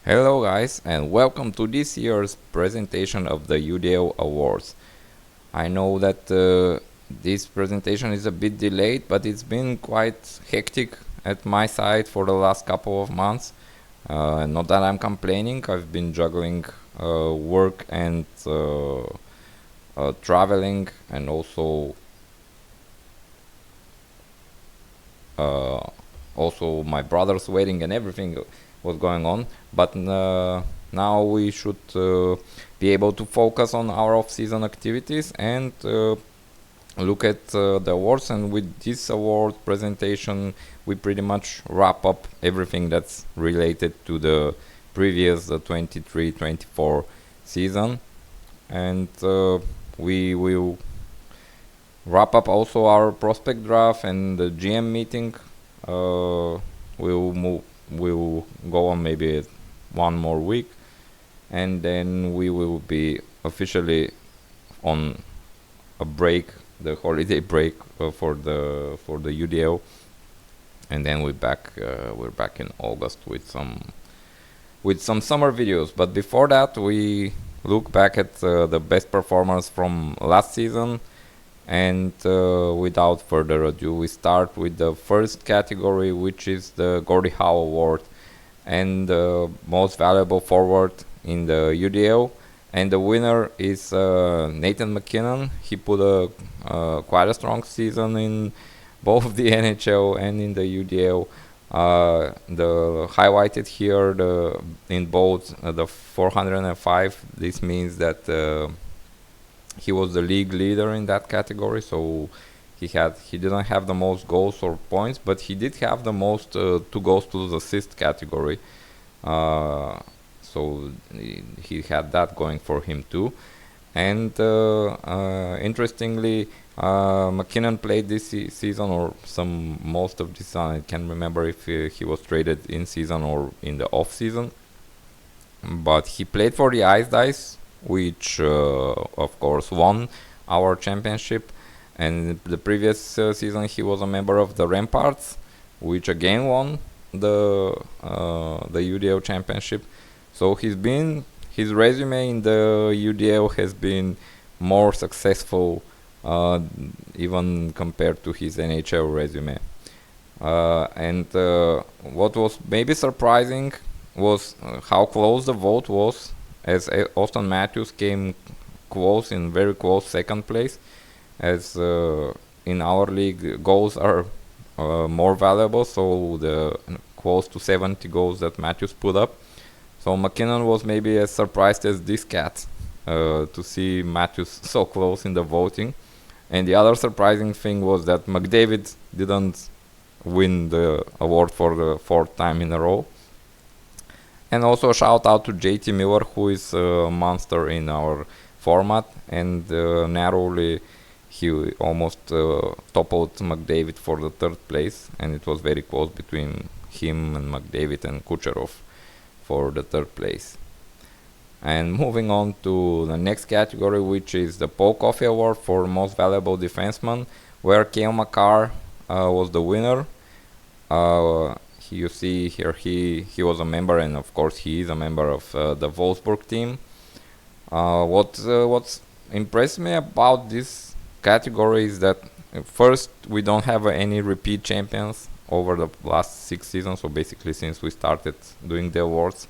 Hello guys and welcome to this year's presentation of the UDL Awards. I know that this presentation is a bit delayed, but it's been quite hectic at my side for the last couple of months. Not that I'm complaining, I've been juggling work and traveling, and uh, also my brother's wedding and everything was going on. But now we should be able to focus on our off-season activities and look at the awards. And with this award presentation, we pretty much wrap up everything that's related to the previous 23-24 season, and we will wrap up also our prospect draft and the GM meeting. We'll go on maybe one more week, and then we will be officially on a break, the holiday break for the UDL, and then we're back in August with some summer videos. But before that, we look back at the best performers from last season. And without further ado, we start with the first category, which is the Gordie Howe Award and the most valuable forward in the UDL. And the winner is Nathan McKinnon. He put quite a strong season in both the NHL and in the UDL. The highlighted here in both the 405. This means that he was the league leader in that category, so he didn't have the most goals or points, but he did have the most 2 goals to assist category. So he had that going for him too. And interestingly, McKinnon played this season, or most of this season. I can't remember if he was traded in season or in the off season, but he played for the Ice Dice, which of course won our championship. And the previous season he was a member of the Ramparts, which again won the UDL championship. So his resume in the UDL has been more successful even compared to his NHL resume. And what was maybe surprising was how close the vote was, as Auston Matthews came close, in very close second place, as in our league goals are more valuable, so the close to 70 goals that Matthews put up. So McKinnon was maybe as surprised as this cat to see Matthews so close in the voting. And the other surprising thing was that McDavid didn't win the award for the 4th time in a row. And also a shout out to JT Miller, who is a monster in our format, and narrowly he almost toppled McDavid for the 3rd place, and it was very close between him and McDavid and Kucherov for the 3rd place. And moving on to the next category, which is the Paul Coffey Award for Most Valuable Defenseman, where Cale Makar was the winner. You see here he was a member, and of course he is a member of the Wolfsburg team. What's impressed me about this category is that first, we don't have any repeat champions over the last 6 seasons, so basically since we started doing the awards.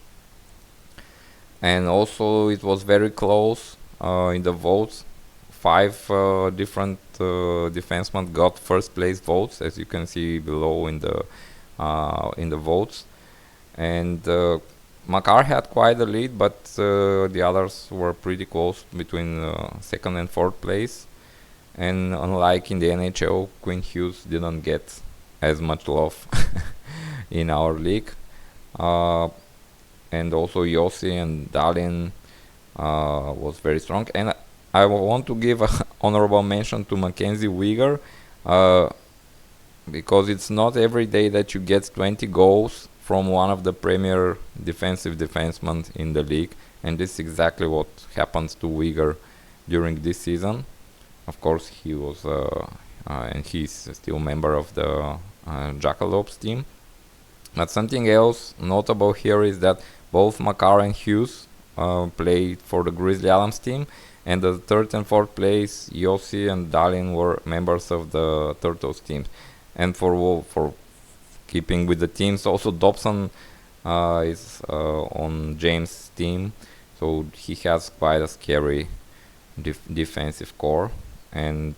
And also it was very close in the votes. 5 different defensemen got first place votes, as you can see below in the votes. And Makar had quite a lead, but the others were pretty close between 2nd and 4th place. And unlike in the NHL, Quinn Hughes didn't get as much love in our league. And also Yossi and Dalin was very strong. And I want to give an honorable mention to Mackenzie Weegar, because it's not every day that you get 20 goals from one of the premier defensive defensemen in the league, and this is exactly what happens to Weegar during this season. Of course, he was and he's still a member of the Jackalopes team. But something else notable here is that Both Makar and Hughes played for the Grizzly Adams team, and the third and fourth place, Yossi and Dalin were members of the Turtles team. And for keeping with the teams, also Dobson is on James' team, so he has quite a scary defensive core. And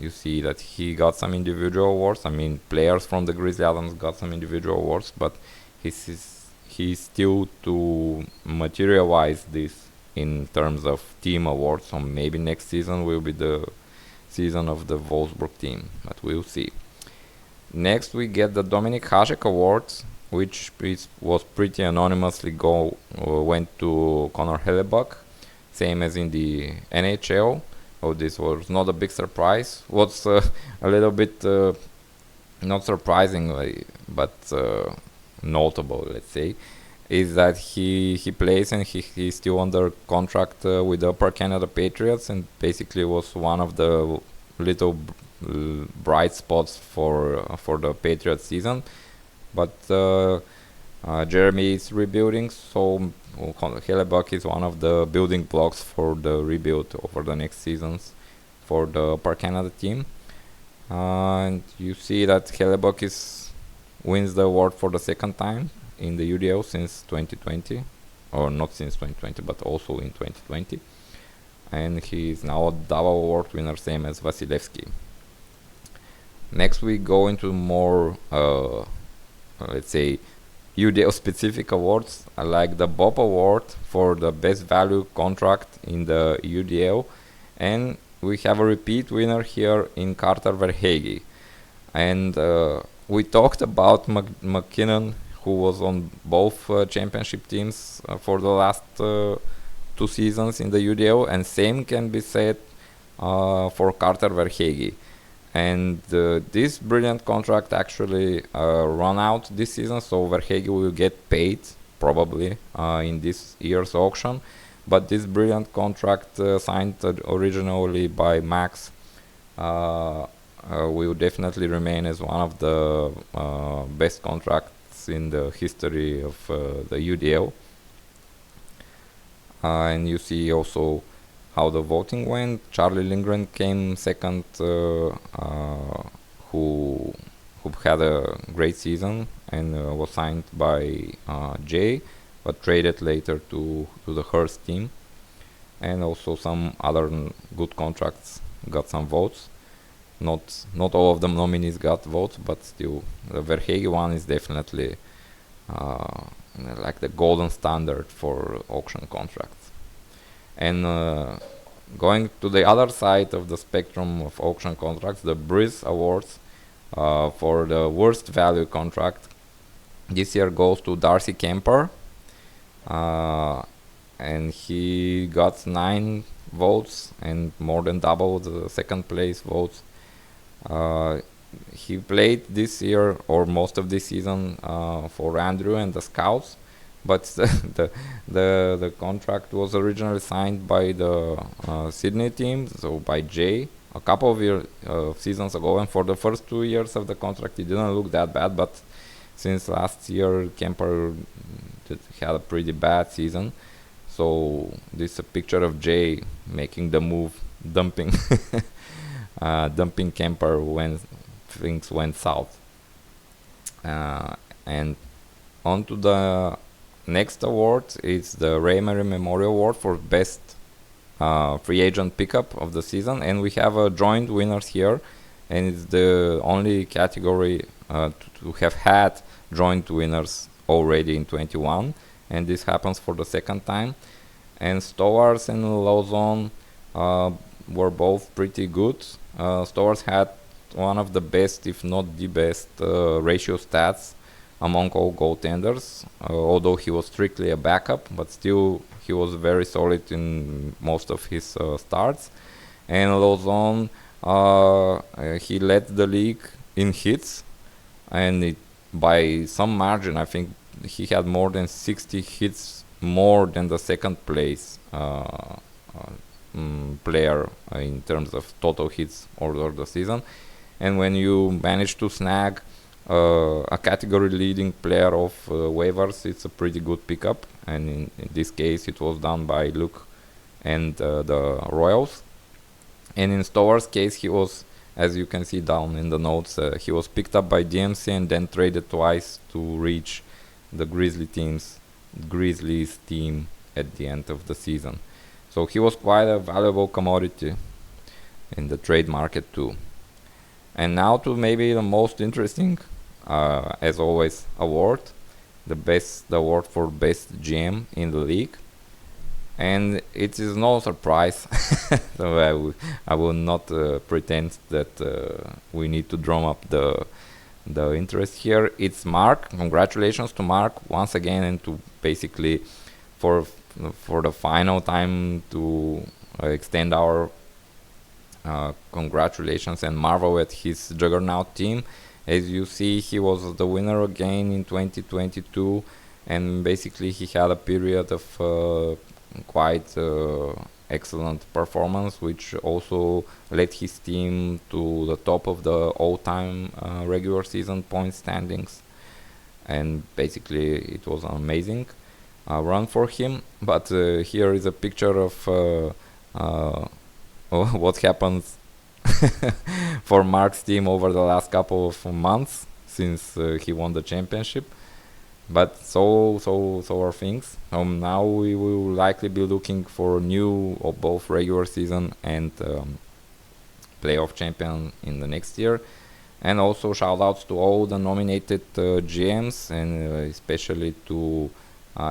you see that he got some individual awards. I mean, players from the Grizzly Adams got some individual awards, but he's still to materialize this in terms of team awards. So maybe next season will be the season of the Wolfsburg team, but we'll see. Next, we get the Dominik Hasek Awards, which was pretty anonymously went to Connor Hellebuck, same as in the NHL. Oh, this was not a big surprise. What's a little bit not surprising, but notable, let's say, is that he plays and he's still under contract with the Upper Canada Patriots, and basically was one of the little bright spots for the Patriots season. But Jeremy is rebuilding, so Hellebuck is one of the building blocks for the rebuild over the next seasons for the Upper Canada team. And you see that Hellebuck wins the award for the second time in the UDL since 2020, or not since 2020, but also in 2020. And he is now a double award winner, same as Vasilevsky. Next, we go into more, let's say, UDL specific awards, like the Bob Award for the best value contract in the UDL, and we have a repeat winner here in Carter Verhaeghe. And we talked about McKinnon, who was on both championship teams for the last 2 seasons in the UDL, and same can be said for Carter Verhaeghe. And this brilliant contract actually run out this season, so Verhaeghe will get paid probably in this year's auction. But this brilliant contract signed originally by Max will definitely remain as one of the best contracts in the history of the UDL. And you see also how the voting went. Charlie Lindgren came second, who had a great season and was signed by Jay, but traded later to the Hearst team. And also some other good contracts got some votes. Not all of the nominees got votes, but still the Verhaeghe one is definitely like the golden standard for auction contracts. And going to the other side of the spectrum of auction contracts, the Briz Awards for the worst value contract this year goes to Darcy Kemper, and he got 9 votes and more than double the second place votes. He played this year, or most of this season, for Andrew and the Scouts, but the contract was originally signed by the Sydney team, so by Jay, a couple of seasons ago, and for the first 2 years of the contract it didn't look that bad, but since last year Kemper had a pretty bad season. So this is a picture of Jay making the move, dumping Kemper when things went south. And on to the next award. It's the Ray Murray Memorial Award for best free agent pickup of the season, and we have joint winners here, and it's the only category to have had joint winners already in 21, and this happens for the second time. And Stowers and Lawson were both pretty good. Stowers had one of the best, if not the best, ratio stats among all goaltenders, although he was strictly a backup, but still he was very solid in most of his starts. And Lawson, he led the league in hits, and by some margin, I think he had more than 60 hits more than the second place player in terms of total hits over the season. And when you manage to snag a category leading player of waivers, it's a pretty good pickup, and in this case it was done by Luke and the Royals. And in Stolar's case, he was, as you can see down in the notes, he was picked up by DMC and then traded twice to reach the Grizzlies team at the end of the season. So he was quite a valuable commodity in the trade market too. And now to maybe the most interesting, as always, award, the award for best GM in the league. And it is no surprise, so I will not pretend that we need to drum up the interest here. It's Mark. Congratulations to Mark once again, and to basically for the final time to extend our congratulations and marvel at his juggernaut team. As you see, he was the winner again in 2022, and basically he had a period of quite excellent performance, which also led his team to the top of the all-time regular season point standings. And basically it was an amazing run for him. But here is a picture of what happens for Mark's team over the last couple of months since he won the championship. But so are things. Now we will likely be looking for new of both regular season and playoff champion in the next year. And also shout outs to all the nominated GMs, and especially to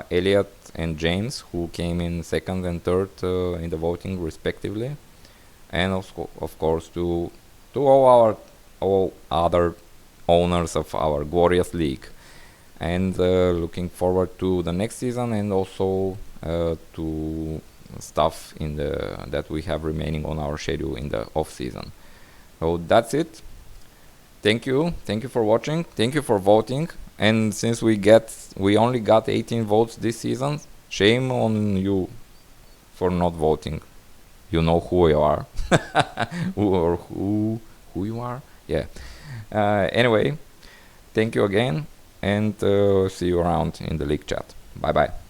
Elliot and James, who came in second and third in the voting respectively. And of course to all other owners of our glorious league. And looking forward to the next season, and also to stuff in that we have remaining on our schedule in the off season. So that's it. Thank you for watching. Thank you for voting. And since we only got 18 votes this season, shame on you for not voting. You know who you are. who you are? Yeah. Anyway, thank you again, and see you around in the league chat. Bye bye.